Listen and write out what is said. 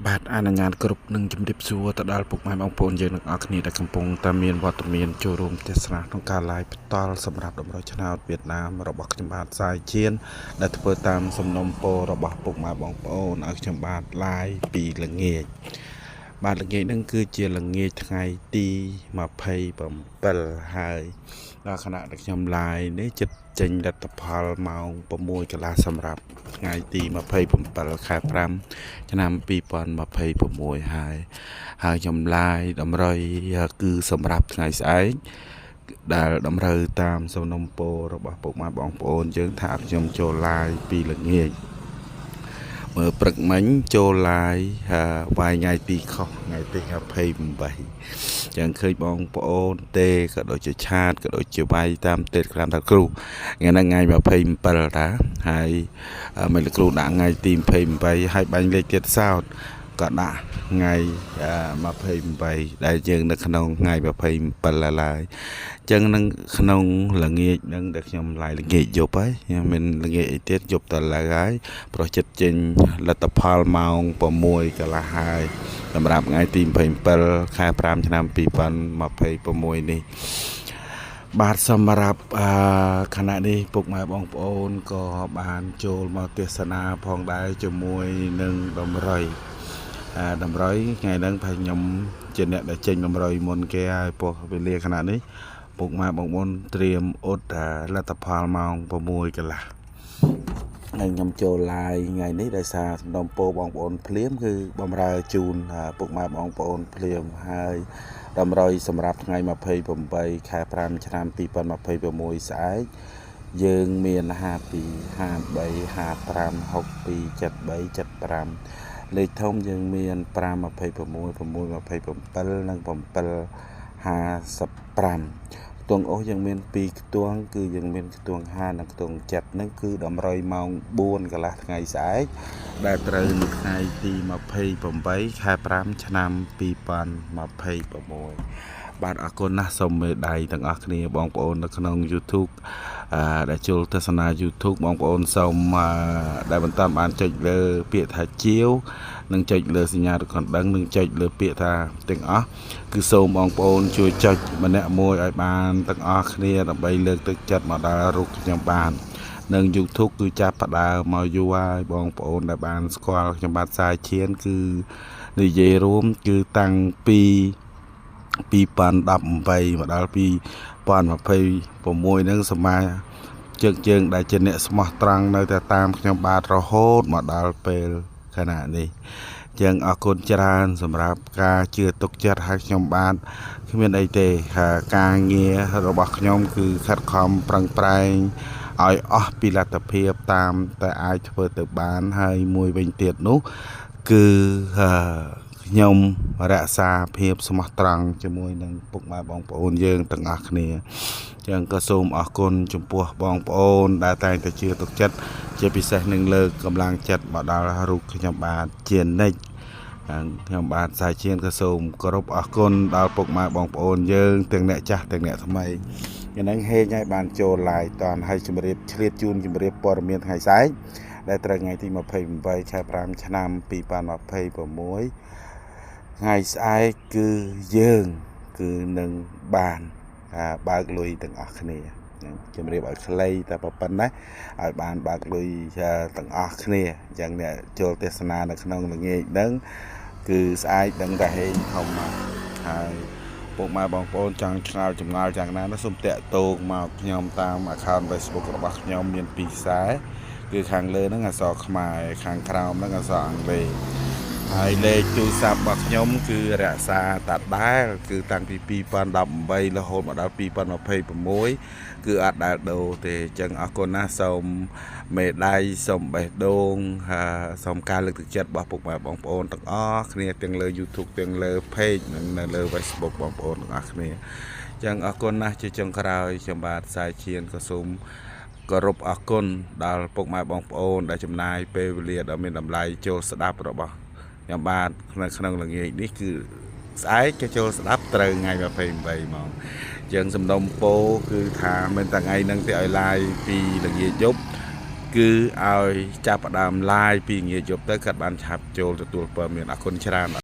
បាទអនុញ្ញាតគ្រប់នឹងជំរាបសួរទៅដល់ពុកម៉ែបងប្អូនយើងទាំងអស់គ្នាដែលកំពុងតែមានវត្តមានចូលរួមទស្សនាក្នុងការ live ផ្ទាល់សម្រាប់តម្រូវឆ្នោតវៀតណាមរបស់ខ្ញុំបាទសាយជៀនដែលធ្វើតាមសំណុំពររបស់ពុកម៉ែបងប្អូនឲ្យខ្ញុំបាទ live ពីល្ងាចបាទល្ងាចហ្នឹងគឺជាល្ងាចថ្ងៃទី27ហើយដល់ខណៈដែលខ្ញុំ live នេះចិត្តចេញលទ្ធផលម៉ោង6 កន្លះសម្រាប់ថ្ងៃទី27 ខែ 5 ឆ្នាំ 2026 ហើយខ្ញុំ live តម្រុយគឺសម្រាប់ថ្ងៃស្អែកដែលតម្រូវតាមសំណុំពររបស់ពុកម៉ែបងប្អូនយើងថាខ្ញុំចូល live ពីល្ងាចមើលព្រឹកមិញចូល live វាយថ្ងៃទីខុសថ្ងៃទី28ចឹងឃើញបងប្អូនទេក៏ដូចជាឆាតក៏ដូចជាវាយតាមTelegramថាគ្រូថ្ងៃហ្នឹងថ្ងៃ27តាហើយមិនលោកគ្រូដាក់ថ្ងៃទី28ហើយបាញ់លេខទៀតសោតក៏ដាក់ថ្ងៃ28ដែលយើងនៅក្នុងថ្ងៃ27ឡើយអញ្ចឹងនឹងក្នុងល្ងាចនឹងដែលខ្ញុំឡាយល្ងាចយប់ហើយខ្ញុំមានល្ងាចអីទៀតយប់តឡើយហើយប្រសិទ្ធចេញលទ្ធផលម៉ោង6 កន្លះហើយសម្រាប់ថ្ងៃទី27 ខែ 5 ឆ្នាំ 2026 នេះបាទសម្រាប់ខណៈនេះពុកម៉ែបងប្អូនក៏បានចូលមកទេសនាផងដែរជាមួយនឹងតម្រុយថ្ងៃហ្នឹងថាខ្ញុំជាអ្នកដែលចេញតម្រុយមុនគេហើយពោះវេលាខណៈនេះពុកម៉ែបងប្អូនត្រៀមអ៊ុតលទ្ធផលម៉ោង6 កន្លះហើយខ្ញុំចូល live ថ្ងៃនេះដោយសារសំណុំពរបងប្អូនភ្លាមគឺបំរើជូនពុកម៉ែបងប្អូនភ្លាមហើយតម្រុយសម្រាប់ថ្ងៃ28 ខែ 5 ឆ្នាំ 2026 ស្អែកយើងមាន52 53 55 62 73 75លេខធំយើងមាន5 26 6 27និង7 55ខ្ទង់អូសយើងមាន2ខ្ទង់គឺយើងមានខ្ទង់50និងខ្ទង់7ហ្នឹងគឺតម្រុយម៉ោង4 កន្លះថ្ងៃស្អែកដែលត្រូវនៅថ្ងៃទី28 ខែ 5 ឆ្នាំ 2026បាទអរគុណណាស់សូមមេដៃទាំងអស់គ្នាបងប្អូននៅក្នុង YouTube ដែលចូលទស្សនា YouTube បងប្អូនសូមដែលបន្តបានចុចលើពាក្យថាជាវនិងចុចលើសញ្ញារូបកណ្ដឹងនិងចុចលើពាក្យថាទាំងអស់គឺសូមបងប្អូនជួយចុចម្នាក់មួយឲ្យបានទាំងអស់គ្នាដើម្បីលើកទឹកចិត្តមកដល់រូបខ្ញុំបាននិង YouTube គឺចាប់ផ្ដើមមកយូរហើយបងប្អូនដែលបានស្គាល់ខ្ញុំបាទសាយឈៀនគឺនិយាយរួមគឺតាំងពី2018មកដល់2026ហ្នឹងសមាជើងដែលជាអ្នកស្មោះត្រង់នៅតែតាមខ្ញុំបាទរហូតមកដល់ពេលខណៈនេះចឹងអរគុណច្រើនសម្រាប់ការជឿទុកចិត្តឲ្យខ្ញុំបាទគ្មានអីទេការងាររបស់ខ្ញុំគឺខិតខំប្រឹងប្រែងឲ្យអស់ពីលទ្ធភាពតាមតែអាចធ្វើទៅបានហើយមួយវិញទៀតនោះគឺខ្ញុំរក្សាភាពស្មោះត្រង់ជាមួយនឹងពុកម៉ែបងប្អូនយើងទាំងអស់គ្នាចឹងក៏សូមអរគុណចំពោះបងប្អូនដែលតែងតែជឿទុកចិត្តជាពិសេសនឹងលើកកម្លាំងចិត្តមកដល់រូបខ្ញុំបាទជានិច្ចខ្ញុំបាទសាយជៀនក៏សូមគោរពអរគុណដល់ពុកម៉ែបងប្អូនយើងទាំងអ្នកចាស់ទាំងអ្នកថ្មីយ៉ាងហ្នឹងហេងឲ្យបានចូល live តនឲ្យជម្រាបឆ្លៀតជូនជម្រាបព័ត៌មានថ្ងៃស្អែកដែលត្រូវថ្ងៃទី28 ខែ 5 ឆ្នាំ 2026ថ្ងៃស្អែកគឺយើងគឺនឹងបានបើកលុយទាំងអស់គ្នាជំរាបឲ្យខ្លីតែប៉ុណ្ណេះឲ្យបានបើកលុយទាំងអស់គ្នាអញ្ចឹងអ្នកចូលទេសនានៅក្នុងល្ងាចហ្នឹងគឺស្អែកដឹងតែហេងធំមកហើយពុកម៉ែបងប្អូនចង់ឆ្ងល់ចម្ងល់យ៉ាងណានោះសូមតាក់ទងមកខ្ញុំតាម account Facebook របស់ខ្ញុំមាន2ខ្សែគឺខាងលើហ្នឹងអក្សរខ្មែរខាងក្រោមហ្នឹងអក្សរអង់គ្លេសហើយលេខទូរស័ព្ទរបស់ខ្ញុំគឺរក្សាតាដែលគឺតាំងពី2018រហូតមកដល់2026គឺអត់ដែលដូរទេអញ្ចឹងអរគុណណាស់សូមមេដៃសូមបេះដូងសូមការលើកទឹកចិត្តរបស់ពុកម៉ែបងប្អូនទាំងអស់គ្នាទាំងលើ YouTube ទាំងលើ Page និងនៅលើ Facebook បងប្អូនទាំងអស់គ្នាអញ្ចឹងអរគុណណាស់ជាចុងក្រោយខ្ញុំបាទសាយឈៀនក៏សូមគោរពអរគុណដល់ពុកម៉ែបងប្អូនដែលចំណាយពេលវេលាដ៏មានតម្លៃចូលស្ដាប់របស់ខ្ញុំបាទក្នុងល្ងាចនេះគឺស្អែកក៏ចូលស្ដាប់ត្រូវថ្ងៃ28ម៉ោងអញ្ចឹងសំណុំពោគឺថាមិនតែថ្ងៃហ្នឹងទេឲ្យឡាយពីល្ងាចយប់គ គឺឲ្យចាប់ផ្ដើម live ពីងាយយប់ទៅគាត់បានឆាប់ចូលទទួលព័ត៌មានអរគុណច្រើន